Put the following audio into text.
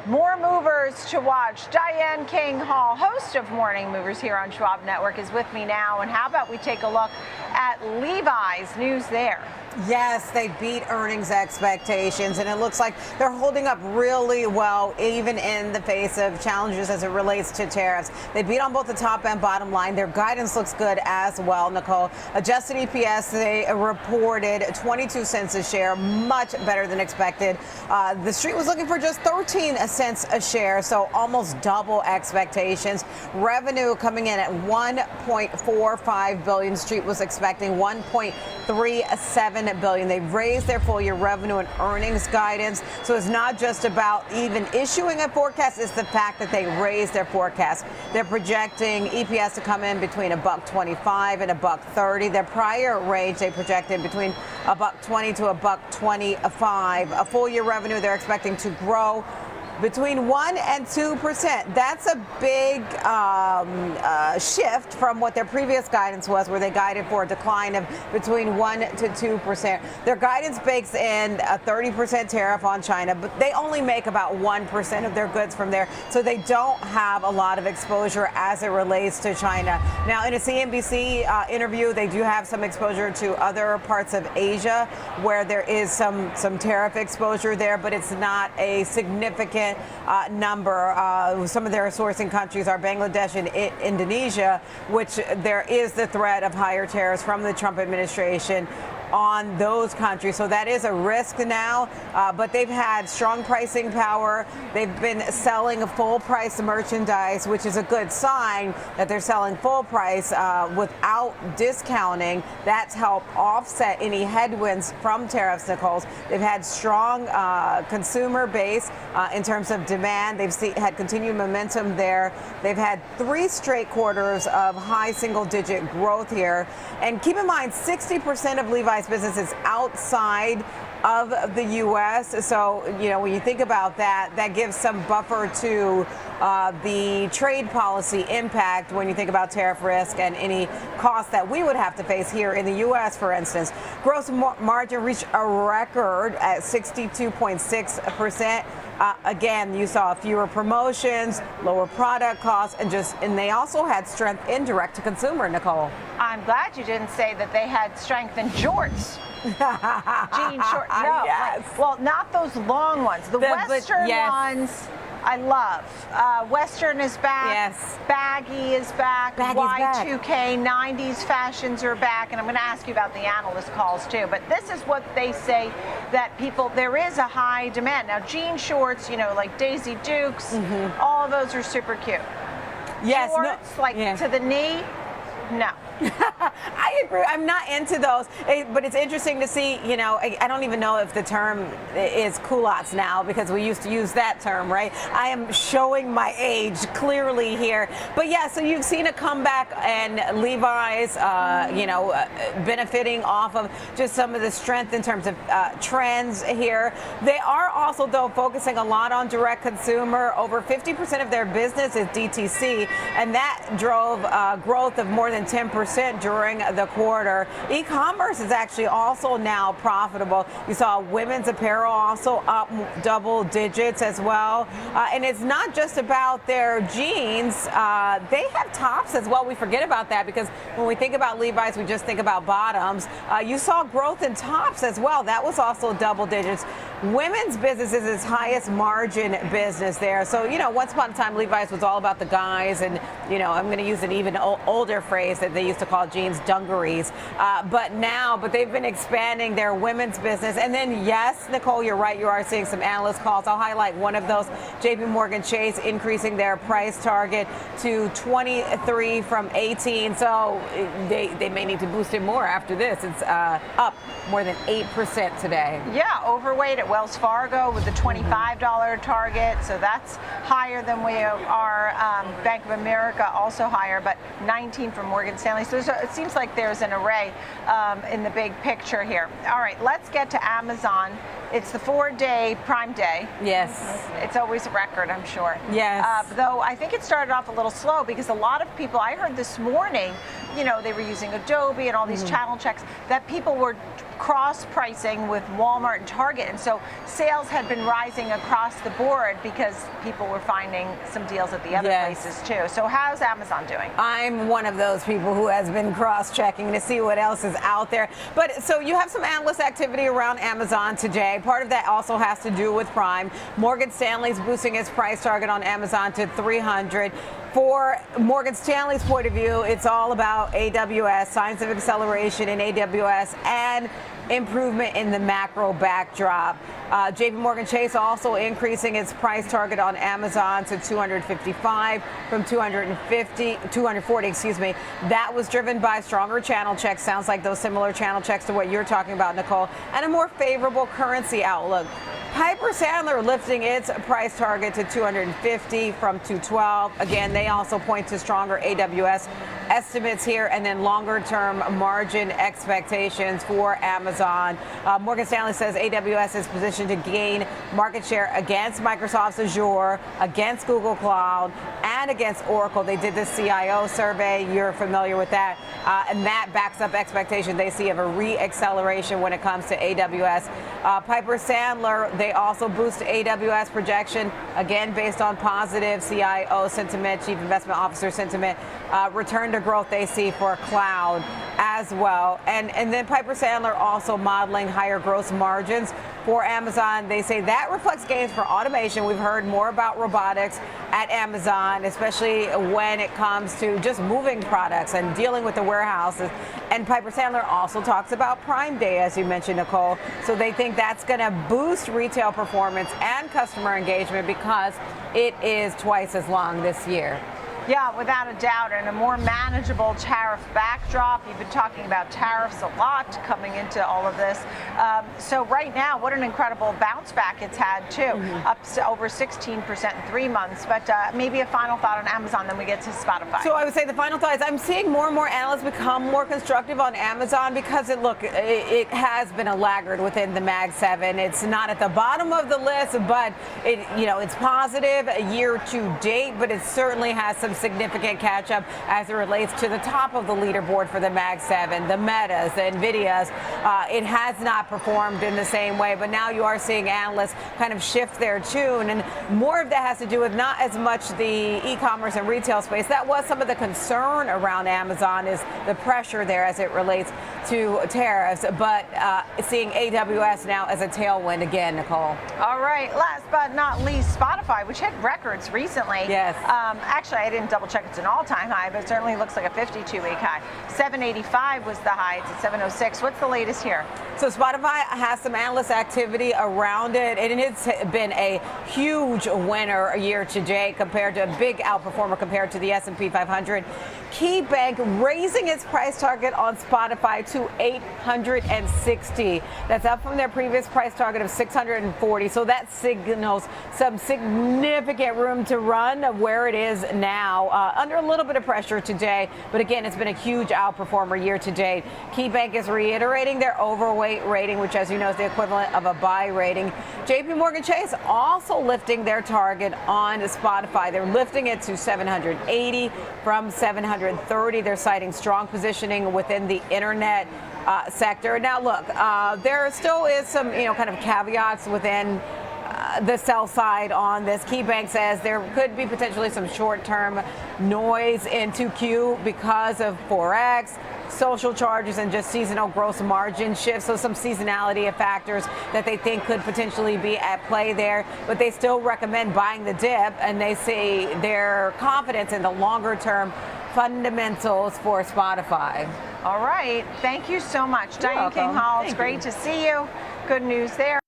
More movers to watch. Diane King Hall, host of Morning Movers here on Schwab Network, is with me now. And how about we take a look at Levi's news there? Yes, they beat earnings expectations, and it looks like they're holding up really well, even in the face of challenges as it relates to tariffs. They beat on both the top and bottom line. Their guidance looks good as well, Nicole. Adjusted EPS, they reported 22 cents a share, much better than expected. The street was looking for just 13 cents a share, so almost double expectations. Revenue coming in at $1.45 billion. Street was expecting $1.37 billion. They've raised their full year revenue and earnings guidance. So it's not just about even issuing a forecast, it's the fact that they raised their forecast. They're projecting EPS to come in between $1.25 and $1.30. Their prior range they projected between $1.20 to $1.25. A full year revenue they're expecting to grow between 1 and 2%. That's a big shift from what their previous guidance was, where they guided for a decline of between 1 to 2%. Their guidance bakes in a 30% tariff on China, but they only make about 1% of their goods from there, so they don't have a lot of exposure as it relates to China. Now, in a CNBC interview, they do have some exposure to other parts of Asia where there is some tariff exposure there, but it's not a significant number. Some of their sourcing countries are Bangladesh and Indonesia, which there is the threat of higher tariffs from the Trump administration on those countries. So that is a risk now, but they've had strong pricing power. They've been selling a full price merchandise, which is a good sign that they're selling full price without discounting. That's helped offset any headwinds from tariffs, Nicole. They've had strong consumer base in terms of demand. They've had continued momentum there. They've had 3 straight quarters of high single-digit growth here. And keep in mind, 60% of Levi's business is outside of the U.S. So, you know, when you think about that, that gives some buffer to the trade policy impact when you think about tariff risk and any costs that we would have to face here in the U.S., for instance. Gross margin reached a record at 62.6%. Again, you saw fewer promotions, lower product costs, and they also had strength in direct to consumer, Nicole. I'm glad you didn't say that they had strength in jorts. Jean shorts. No. Yes. Well, not those long ones. The Western ones I love. Western is back. Yes. Baggy is back. Y2K, 90s fashions are back. And I'm going to ask you about the analyst calls too. But this is what they say, that there is a high demand. Now, jean shorts, you know, like Daisy Dukes, all of those are super cute. Yes. Shorts, to the knee, no. I agree. I'm not into those, but it's interesting to see, you know, I don't even know if the term is culottes now, because we used to use that term, right? I am showing my age clearly here. But yeah, so you've seen a comeback, and Levi's, benefiting off of just some of the strength in terms of trends here. They are also, though, focusing a lot on direct consumer. Over 50% of their business is DTC, and that drove growth of more than 10% during the quarter. E-commerce is actually also now profitable. You saw women's apparel also up double digits as well. And it's not just about their jeans. They have tops as well. We forget about that because when we think about Levi's, we just think about bottoms. You saw growth in tops as well. That was also double digits. Women's business is its highest margin business there. So, you know, once upon a time, Levi's was all about the guys, and, you know, I'm going to use an even older phrase that they used to call jeans dungarees. But they've been expanding their women's business. And then, yes, Nicole, you're right. You are seeing some analyst calls. I'll highlight one of those. JP Morgan Chase increasing their price target to 23 from 18. So they may need to boost it more after this. It's up more than 8% today. Yeah, overweight at Wells Fargo with the $25 target. So that's higher than we are. Bank of America also higher, but 19 for Morgan Stanley. So it seems like there's an array in the big picture here. All right, let's get to Amazon. It's the 4-day Prime Day. Yes. It's always a record, I'm sure. Yes. Though I think it started off a little slow because a lot of people, I heard this morning they were using Adobe and all these channel checks, that people were cross-pricing with Walmart and Target, and so sales had been rising across the board because people were finding some deals at the other places too. So how's Amazon doing? I'm one of those people who has been cross-checking to see what else is out there. But so you have some analyst activity around Amazon today. Part of that also has to do with Prime. Morgan Stanley's boosting its price target on Amazon to 300. For Morgan Stanley's point of view, it's all about AWS, signs of acceleration in AWS, and improvement in the macro backdrop. JP Morgan Chase also increasing its price target on Amazon to 255 from 240, excuse me. That was driven by stronger channel checks. Sounds like those similar channel checks to what you're talking about, Nicole, and a more favorable currency outlook. Piper Sandler lifting its price target to 250 from 212. Again, they also point to stronger AWS estimates here, and then longer term margin expectations for Amazon. Morgan Stanley says AWS is positioned to gain market share against Microsoft's Azure, against Google Cloud, and against Oracle. They did the CIO survey. You're familiar with that. And that backs up expectation they see of a re-acceleration when it comes to AWS. Piper Sandler, they also boost AWS projection, again, based on positive CIO sentiment, Chief Investment Officer sentiment, return to growth they see for cloud as well. And then Piper Sandler also modeling higher gross margins for Amazon. They say that reflects gains for automation. We've heard more about robotics at Amazon, especially when it comes to just moving products and dealing with the warehouses. And Piper Sandler also talks about Prime Day, as you mentioned, Nicole. So they think that's going to boost retail performance and customer engagement because it is twice as long this year. Yeah, without a doubt, and a more manageable tariff backdrop. You've been talking about tariffs a lot coming into all of this. So right now, what an incredible bounce back it's had too, up to over 16% in 3 months. But maybe a final thought on Amazon, then we get to Spotify. So I would say the final thought is I'm seeing more and more analysts become more constructive on Amazon because it has been a laggard within the Mag 7. It's not at the bottom of the list, but it's positive year to date, but it certainly has some significant catch up as it relates to the top of the leaderboard for the Mag 7, the Metas, the Nvidias. It has not performed in the same way, but now you are seeing analysts kind of shift their tune, and more of that has to do with not as much the e-commerce and retail space. That was some of the concern around Amazon, is the pressure there as it relates to tariffs, but seeing AWS now as a tailwind again, Nicole. All right, last but not least, Spotify, which hit records recently. Yes. Actually, I didn't double check it's an all-time high, but it certainly looks like a 52-week high. 785 was the high. It's at 706. What's the latest here? So Spotify has some analyst activity around it, and it's been a huge winner year to date compared to a big outperformer compared to the S&P 500. KeyBank raising its price target on Spotify to 860. That's up from their previous price target of 640. So that signals some significant room to run of where it is now, under a little bit of pressure today. But again, it's been a huge outperformer year to date. KeyBank is reiterating their overweight rating, which, as you know, is the equivalent of a buy rating. JP Morgan Chase also lifting their target on Spotify. They're lifting it to 780 from 730. They're citing strong positioning within the internet sector. Now, look, there still is some, kind of caveats within the sell side on this. KeyBank says there could be potentially some short-term noise in 2Q because of Forex, social charges, and just seasonal gross margin shifts. So some seasonality of factors that they think could potentially be at play there. But they still recommend buying the dip, and they say their confidence in the longer-term fundamentals for Spotify. All right. Thank you so much. Diane King Hall, it's great to see you. Good news there.